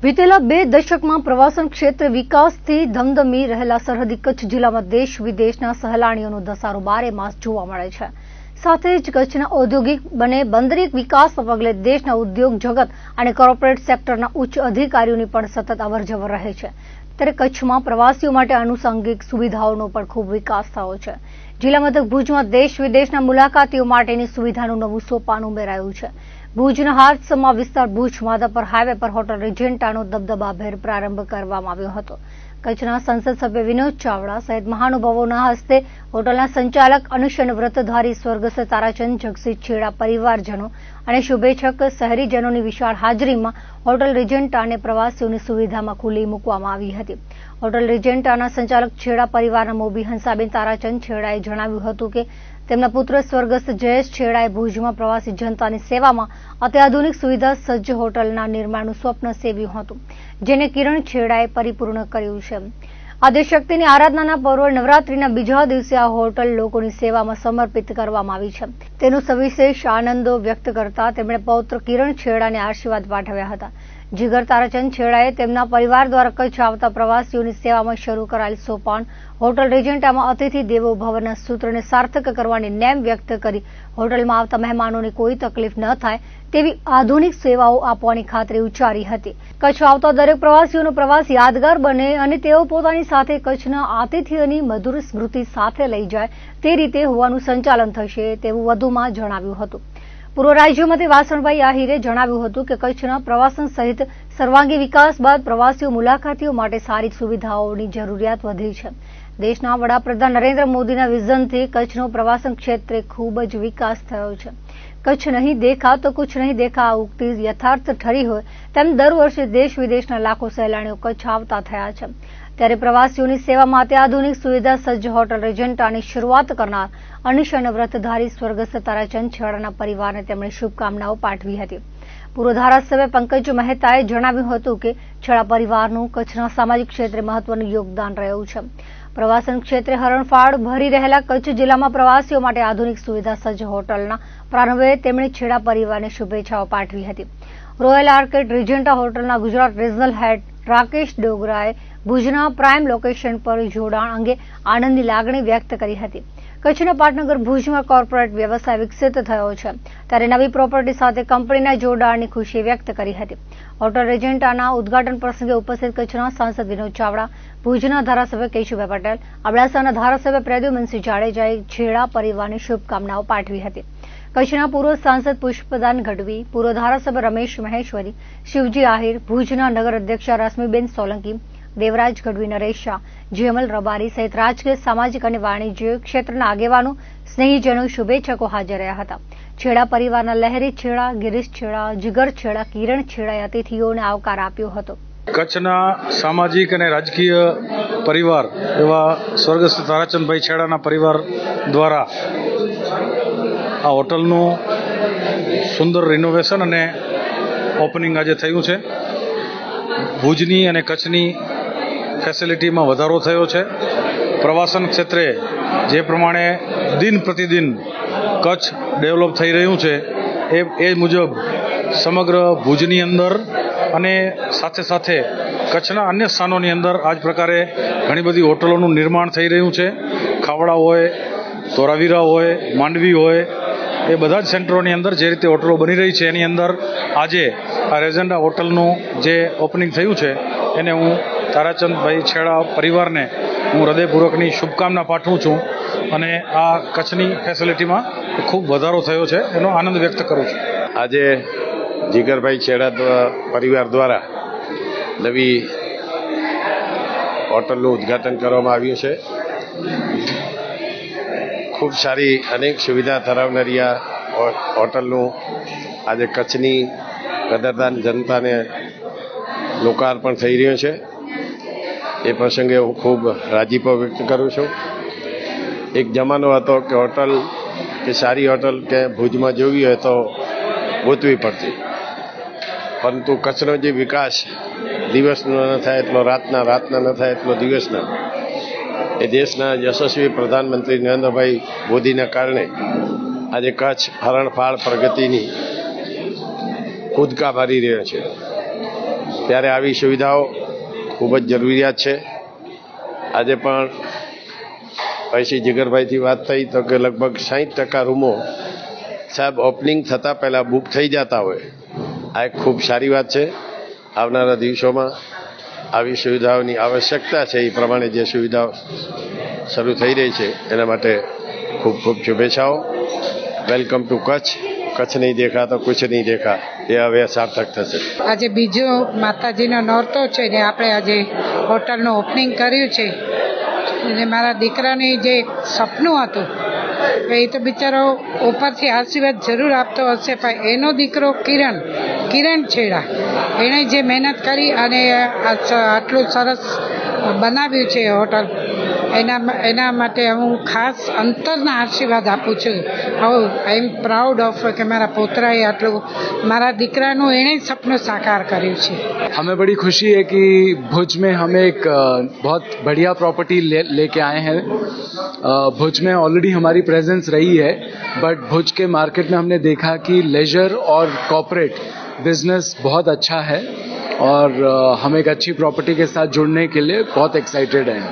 વિતેલા 2 દશકમાં પ્રવાસન ક્ષેત્રે વિકાસથી ધમધમી રહેલા સરહદી કચ્છ જિલ્લામાં દેશ વિદેશના સહેલાણીઓનો ધસારો બારે માસ જોવા મળે છે। સાથે જ કચ્છના ઔદ્યોગિક અને બંદરિક વિકાસના પગલે દેશના ઉદ્યોગ જગત અને કોર્પોરેટ સેક્ટરના ઉચ્ચ અધિકારીઓની પણ સતત અવરજવર રહે છે। ત્યારે કચ્છમાં પ્રવાસીઓ માટે આનુષંગિક સુવિધાઓનો પણ ખૂબ વિકાસ થયો છે। જિલ્લા મથક ભુજમાં દેશ વિદેશના મુલાકાતીઓ માટેની સુવિધાનું નવું સોપાન ઉમેરાયું છે। ભુજના હાથસમા વિસ્તાર ભુજ માધાપર હાઈવે પર હોટલ રિજેન્ટાનો દબદબાભેર પ્રારંભ કરવામાં આવ્યો હતો। કચ્છના સંસદ સભ્ય વિનોદ ચાવડા સહિત મહાનુભાવોના હસ્તે હોટલના સંચાલક અનુષ્ઠાન વ્રતધારી સ્વર્ગસ્થ તારાચંદ જગસી છેડા પરિવારજનો અને શુભેચ્છક શહેરીજનોની વિશાળ હાજરીમાં હોટલ રિજેન્ટાને પ્રવાસીઓની સુવિધામાં ખુલ્લી મૂકવામાં આવી હતી। હોટલ રિજેન્ટાના સંચાલક છેડા પરિવારના મોભી હંસાબેન તારાચંદ છેડાએ જણાવ્યું હતું કે તેમના પુત્ર સ્વર્ગસ્થ જયેશ છેડાએ ભુજમાં પ્રવાસી જનતાની સેવામાં અત્યાધુનિક સુવિધા સજ્જ હોટલના નિર્માણનું સ્વપ્ન સેવ્યું હતું, જેને કિરણ છેડાએ પરિપૂર્ણ કર્યું છે। આદ્યશક્તિની આરાધનાના પર્વ નવરાત્રીના બીજા દિવસે આ હોટલ લોકોની સેવામાં સમર્પિત કરવામાં આવી છે। તેનો સવિશેષ આનંદો વ્યક્ત કરતા તેમણે પૌત્ર કિરણ છેડાને આશીર્વાદ પાઠવ્યા હતા। જીગર તારાચંદ છેડાએ તેમના પરિવાર દ્વારા કચ્છ આવતા પ્રવાસીઓની સેવામાં શરૂ કરાયેલ સોપાન હોટલ રિજેન્ટામાં અતિથિ દેવો ભવના સૂત્રને સાર્થક કરવાની નેમ વ્યક્ત કરી હોટલમાં આવતા મહેમાનોને કોઈ તકલીફ ન થાય તેવી આધુનિક સેવાઓ આપવાની ખાતરી ઉચ્ચારી હતી। કચ્છ આવતા દરેક પ્રવાસીઓનો પ્રવાસ યાદગાર બને અને તેઓ પોતાની સાથે કચ્છના આતિથ્યની મધુર સ્મૃતિ સાથે લઈ જાય તે રીતે હોવાનું સંચાલન થશે તેવું વધુમાં જણાવ્યું હતું। પૂર્વ રાજ્યમંત્રી વાસણભાઈ આહિરે જણાવ્યું હતું કે કચ્છના પ્રવાસન સહિત સર્વાંગી વિકાસ બાદ પ્રવાસીઓ મુલાકાતીઓ માટે સારી સુવિધાઓની જરૂરિયાત વધી છે। દેશના વડાપ્રધાન નરેન્દ્ર મોદીના વિઝનથી કચ્છનો પ્રવાસન ક્ષેત્રે ખૂબ જ વિકાસ થયો છે। કચ્છ નહીં દેખા તો કુછ નહીં દેખા આ ઉક્તિ યથાર્થ ઠરી હોય તેમ દર વર્ષે દેશ વિદેશના લાખો સહેલાણીઓ કચ્છ આવતા થયા છે। ત્યારે પ્રવાસીઓની સેવામાં અત્યાધુનિક સુવિધા સજ્જ હોટલ રિજેન્ટાની શરૂઆત કરનાર અનુષ્ઠાન વ્રતધારી સ્વર્ગસ્થ તારાચંદ છેડાના પરિવારને તેમણે શુભકામનાઓ પાઠવી હતી। પૂર્વ ધારાસભ્ય પંકજ મહેતાએ જણાવ્યું હતું કે છેડા પરિવારનું કચ્છના સામાજિક ક્ષેત્રે મહત્વનું યોગદાન રહ્યું છે। પ્રવાસન ક્ષેત્રે હરણફાળ ભરી રહેલા કચ્છ જિલ્લામાં પ્રવાસીઓ માટે આધુનિક સુવિધા સજ્જ હોટલના પ્રારંભે તેમણે છેડા પરિવારને શુભેચ્છાઓ પાઠવી હતી। રોયલ આર્કેડ રિજેન્ટા હોટલના ગુજરાત રિજનલ હેડ રાકેશ ડોગરાએ ભુજના પ્રાઇમ લોકેશન પર જોડાણ અંગે આનંદની લાગણી વ્યક્ત કરી હતી। કચ્છના પાટનગર ભુજમાં કોર્પોરેટ વ્યવસાય વિકસિત થયો છે ત્યારે નવી પ્રોપર્ટી સાથે કંપનીના જોડાણની ખુશી વ્યક્ત કરી હતી। હોટલ રિજેન્ટાના ઉદઘાટન પ્રસંગે ઉપસ્થિત કચ્છના સાંસદ વિનોદ ચાવડા, ભુજના ધારાસભ્ય કેશુભાઈ પટેલ, અબડાસાના ધારાસભ્ય પ્રદ્યુમનસિંહ જાડેજાએ છેડા પરિવારની શુભકામનાઓ પાઠવી હતી। કચ્છના પૂર્વ સાંસદ પુષ્પદાન ગઢવી, પૂર્વ ધારાસભ્ય રમેશ મહેશ્વરી, શિવજી આહિર, ભુજના નગર અધ્યક્ષા રશ્મિબેન સોલંકી, દેવરાજ ગઢવી, નરેશ શાહ, જેમલ રબારી સહિત રાજકીય, સામાજિક અને વાણિજ્ય ક્ષેત્રના આગેવાનો, સ્નેહીજનો, શુભેચ્છકો હાજર રહ્યા હતા। છેડા પરિવારના લહેરી છેડા, ગિરીશ છેડા, જીગર છેડા, કિરણ છેડાએ અતિથિઓને આવકાર આપ્યો હતો। કચ્છના સામાજિક અને રાજકીય પરિવાર એવા સ્વર્ગસ્થ તારાચંદભાઈ છેડાના પરિવાર દ્વારા આ હોટલનું સુંદર રિનોવેશન અને ઓપનિંગ આજે થયું છે। ભુજની અને કચ્છની ફેસિલિટીમાં વધારો થયો છે। પ્રવાસન ક્ષેત્રે જે પ્રમાણે દિન પ્રતિદિન કચ્છ ડેવલપ થઈ રહ્યું છે એ મુજબ સમગ્ર ભુજની અંદર અને સાથે સાથે કચ્છના અન્ય સ્થાનોની અંદર આ જ પ્રકારે ઘણી બધી હોટલોનું નિર્માણ થઈ રહ્યું છે। ખાવડા હોય, ધોરાવીરા હોય, માંડવી હોય, એ બધા જ સેન્ટરોની અંદર જે રીતે હોટલો બની રહી છે એની અંદર આજે આ રેજેન્ડા હોટલનું જે ઓપનિંગ થયું છે એને હું તારાચંદભાઈ છેડા પરિવારને હું હૃદયપૂર્વકની શુભકામના પાઠવું છું અને આ કચ્છની ફેસિલિટીમાં ખૂબ વધારો થયો છે એનો આનંદ વ્યક્ત કરું છું। આજે જીગરભાઈ છેડા પરિવાર દ્વારા નવી હોટલનું ઉદ્ઘાટન કરવામાં આવ્યું છે। ખૂબ સારી અનેક સુવિધા ધરાવનારી આ હોટલનું આજે કચ્છની કદરદાન જનતાને લોકાર્પણ થઈ રહ્યું છે। એ પ્રસંગે હું ખૂબ રાજીપો વ્યક્ત કરું છું। એક જમાનો હતો કે હોટલ કે સારી હોટલ કે ભુજમાં જોવી હોય તો ગોતવી પડતી, પરંતુ કચ્છનો જે વિકાસ દિવસનો ન થાય એટલો રાતના ન થાય એટલો દિવસના, એ દેશના યશસ્વી પ્રધાનમંત્રી નરેન્દ્રભાઈ મોદીના કારણે આજે કચ્છ હરણફાળ પ્રગતિની કૂદકા મારી રહ્યો છે। ત્યારે આવી સુવિધાઓ ખૂબ જ જરૂરિયાત છે. આજે પણ પછી જીગરભાઈથી વાત થઈ તો કે લગભગ 60% રૂમો સાહેબ ઓપનિંગ થતાં પહેલાં બુક થઈ જતા હોય. આ એક ખૂબ સારી વાત છે. આવનારા દિવસોમાં આવી સુવિધાઓની આવશ્યકતા છે એ પ્રમાણે જે સુવિધાઓ શરૂ થઈ રહી છે એના માટે ખૂબ ખૂબ શુભેચ્છાઓ. Welcome to Kutch. કચ્છ નહીં દેખા તો કુછ નહીં દેખા એ હવે સાર્થક થશે. આજે બીજો માતાજીનો નોરતો છે ને આપણે આજે હોટલનું ઓપનિંગ કર્યું છે અને મારા દીકરાની જે સપનું હતું એ તો બિચારો ઉપરથી આશીર્વાદ જરૂર આપતો હશે, પણ એનો દીકરો કિરણ છેડા એણે જે મહેનત કરી અને આટલું સરસ બનાવ્યું છે હોટલ, એના માટે હું ખાસ અંતરના આશીર્વાદ આપું છું. આઈ એમ પ્રાઉડ ઓફ કે મારા પોતરાએ આટલું મારા દીકરાનું એણે સપનું साकार કર્યું છે. हमें बड़ी खुशी है कि भुज में हम एक बहुत बढ़िया प्रॉपर्टी लेके आए हैं. भुज में ऑलरेडी हमारी प्रेजेंस रही है, बट भुज के मार्केट में हमने देखा कि लेजर और कॉर्पोरेट बिजनेस बहुत अच्छा है और हम एक अच्छी प्रॉपर्टी के साथ जुड़ने के लिए बहुत एक्साइटेड हैं.